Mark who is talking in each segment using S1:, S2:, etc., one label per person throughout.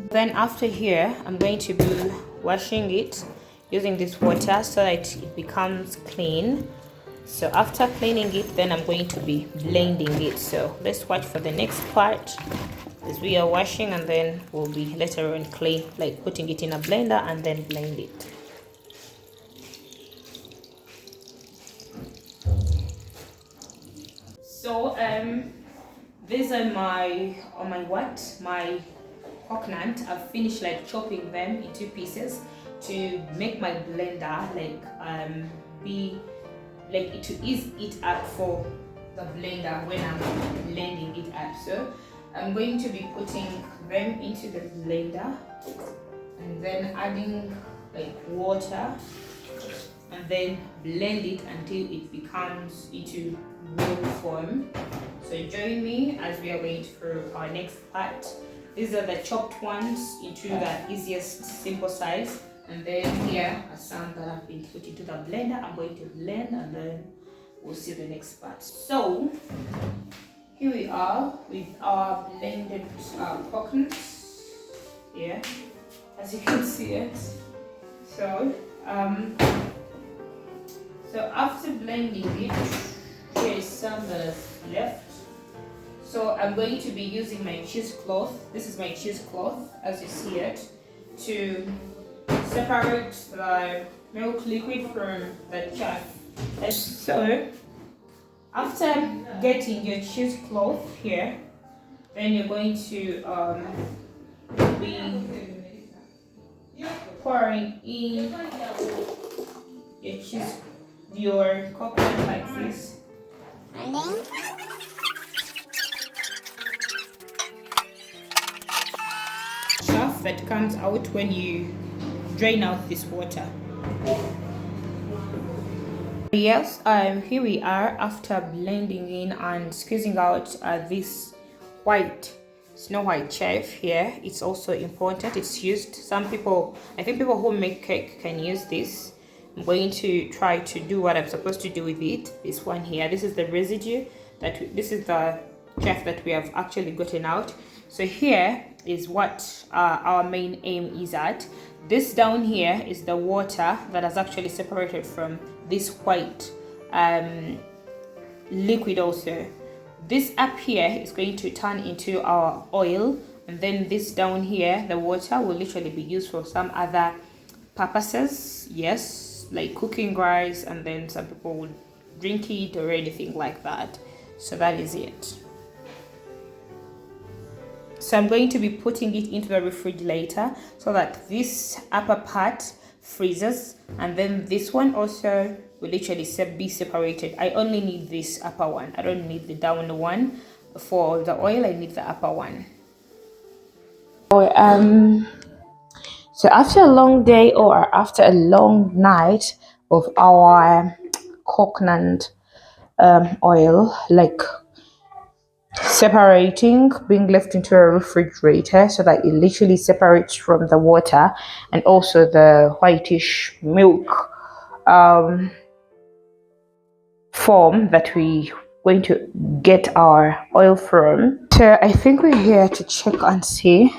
S1: Then after here, I'm going to be washing it using this water so that it becomes clean. So after cleaning it, then I'm going to be blending it. So let's watch for the next part as we are washing, and then we'll be later on clean, like putting it in a blender and then blend it. So these are my coconut. I've finished like chopping them into pieces to make my blender be like it to ease it up for the blender when I'm blending it up. So I'm going to be putting them into the blender and then adding like water and then blend it until it becomes into roll form. So join me as we are going through our next part. These are the chopped ones into the easiest simple size, and then here are some that have been put into the blender. I'm going to blend and then we'll see the next part. So here we are with our blended coconuts here, as you can see it. So after blending it, here is some that is left. So I'm going to be using my cheesecloth. This is my cheesecloth, as you see it, to separate the milk liquid from the chaff. So after getting your cheesecloth here, then you're going to be pouring in your coconut like this. Chaff that comes out when you drain out this water. Yes, here we are after blending in and squeezing out this snow white chaff here. It's also important. It's used. I think people who make cake can use this. I'm going to try to do what I'm supposed to do with it. This one here, this is the residue this is the chaff that we have actually gotten out. So here is what our main aim is at. This down here is the water that has actually separated from this white liquid also. This up here is going to turn into our oil, and then this down here, the water, will literally be used for some other purposes. Yes, like cooking rice, and then some people would drink it or anything like that. So that is it. So I'm going to be putting it into the refrigerator so that this upper part freezes, and then this one also will literally be separated. I only need this upper one. I don't need the down one. For the oil, I need the upper one. So after a long day or after a long night of our coconut oil, like separating, being left into a refrigerator so that it literally separates from the water and also the whitish milk form that we going to get our oil from. So I think we're here to check and see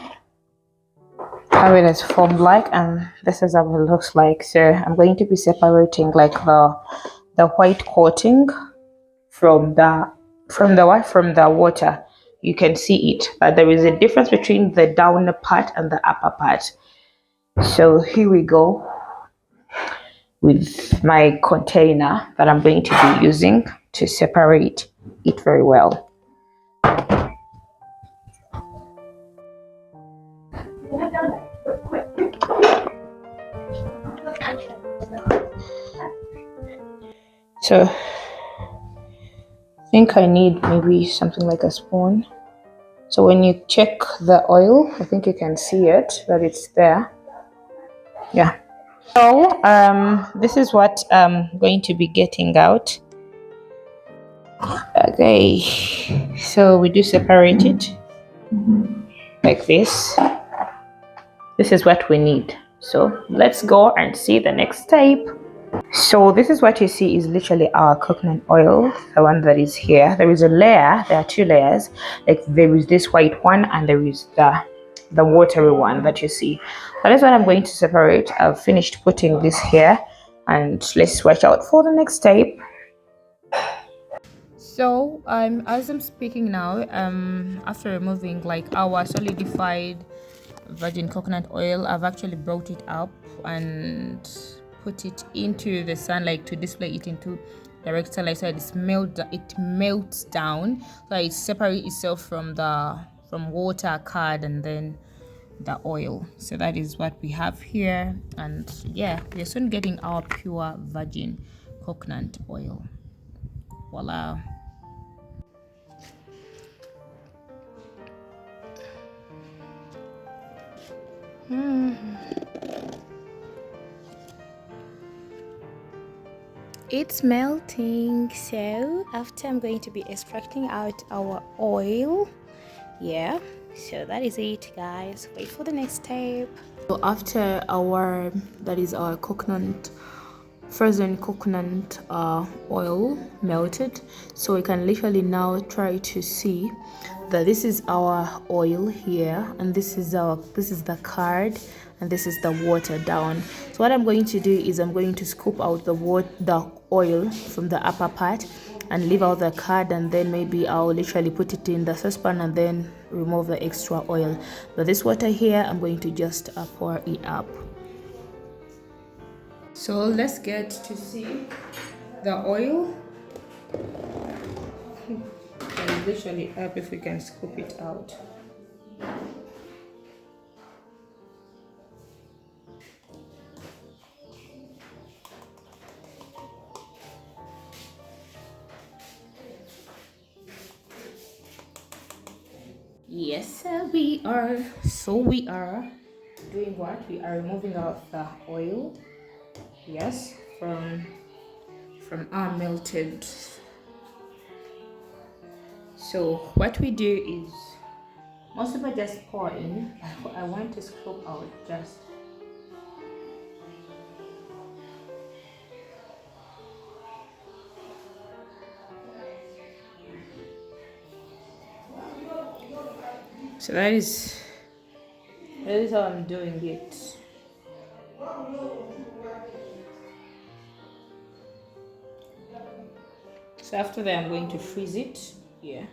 S1: how it is formed like, and this is how it looks like. So I'm going to be separating like the white coating from the water. You can see it, but there is a difference between the down part and the upper part. So here we go with my container that I'm going to be using to separate it very well. So I think I need maybe something like a spoon. So when you check the oil, I think you can see it, that it's there. Yeah. So this is what I'm going to be getting out. Okay, so we do separate it like this. This is what we need. So let's go and see the next step. So this is what you see is literally our coconut oil, the one that is here. There is a layer, there are two layers. Like there is this white one and there is the the watery one that you see. That is what I'm going to separate. I've finished putting this here, and let's watch out for the next step. So as I'm speaking now, after removing like our solidified virgin coconut oil, I've actually brought it up and put it into the sunlight to display it into direct sunlight, so it melts down, so it separates itself from water, curd, and then the oil. So that is what we have here, and yeah, we're soon getting our pure virgin coconut oil. Voila. It's melting. So after, I'm going to be extracting out our oil. Yeah, so that is it, guys. Wait for the next step. So after our coconut frozen coconut oil melted, so we can literally now try to see that this is our oil here, and this is the curd, and this is the water down. So what I'm going to do is I'm going to scoop out the oil from the upper part and leave out the curd, and then maybe I'll literally put it in the saucepan and then remove the extra oil. But this water here, I'm going to just pour it up. So let's get to see the oil. And literally help if we can scoop it out. Yes, we are. So we are doing what? We are removing out the oil. Yes, from our melted. So what we do is, most people just pour in. I want to scoop out just. So that is how I'm doing it. So after that, I'm going to freeze it. Yeah.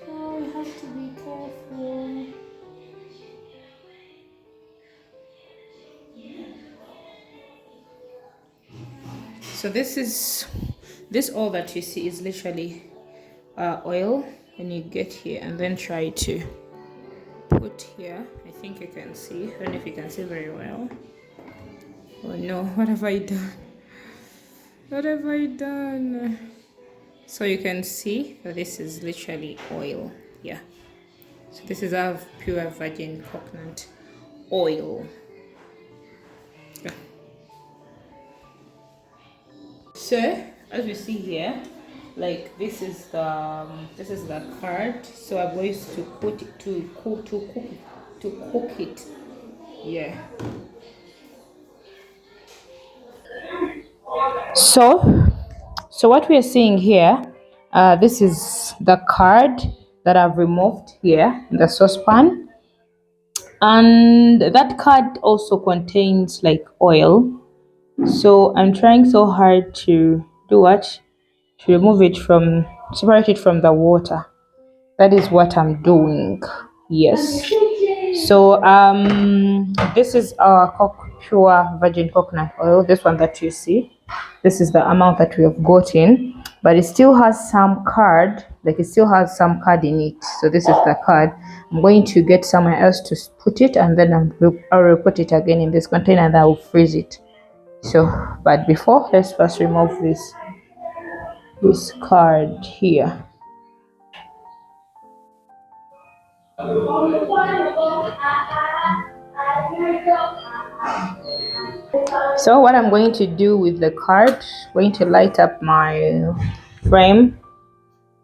S1: So you have to be careful. So this all that you see is literally oil when you get here, and then try to put here. I think you can see. I don't know if you can see very well. Oh no, what have I done? What have I done? So you can see that this is literally oil. Yeah. So this is our pure virgin coconut oil. Yeah. So as we see here, like this is the curd. So I'm going to put it to cook it. Yeah. So what we are seeing here, this is the curd that I've removed here in the saucepan, and that curd also contains like oil. So I'm trying so hard to do what? To remove it separate it from the water. That is what I'm doing. Yes. So this is our pure virgin coconut oil. This one that you see, this is the amount that we have gotten, but it still has some curd. Like it still has some curd in it. So this is the curd. I'm going to get somewhere else to put it, and then I'll put it again in this container, and I will freeze it. So, but before, let's first remove this curd here. So what I'm going to do with the curd, going to light up my frame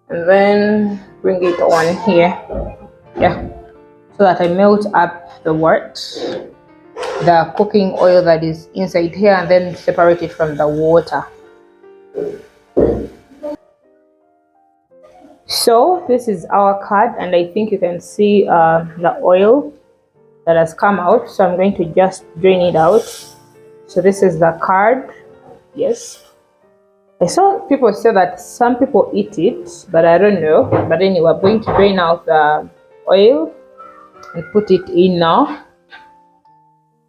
S1: and then bring it on here. Yeah. So that I melt up the wort. the cooking oil that is inside here and then separate it from the water. So this is our curd, and I think you can see the oil that has come out. So I'm going to just drain it out. So this is the curd. Yes, I saw people say that some people eat it, but I don't know. But anyway, I'm going to drain out the oil and put it in now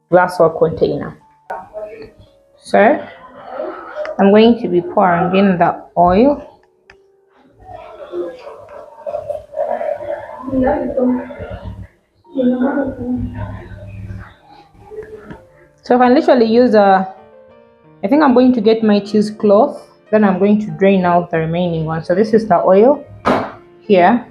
S1: glass or container. So I'm going to be pouring in the oil. So I can literally use I think I'm going to get my cheesecloth, then I'm going to drain out the remaining one. So this is the oil here.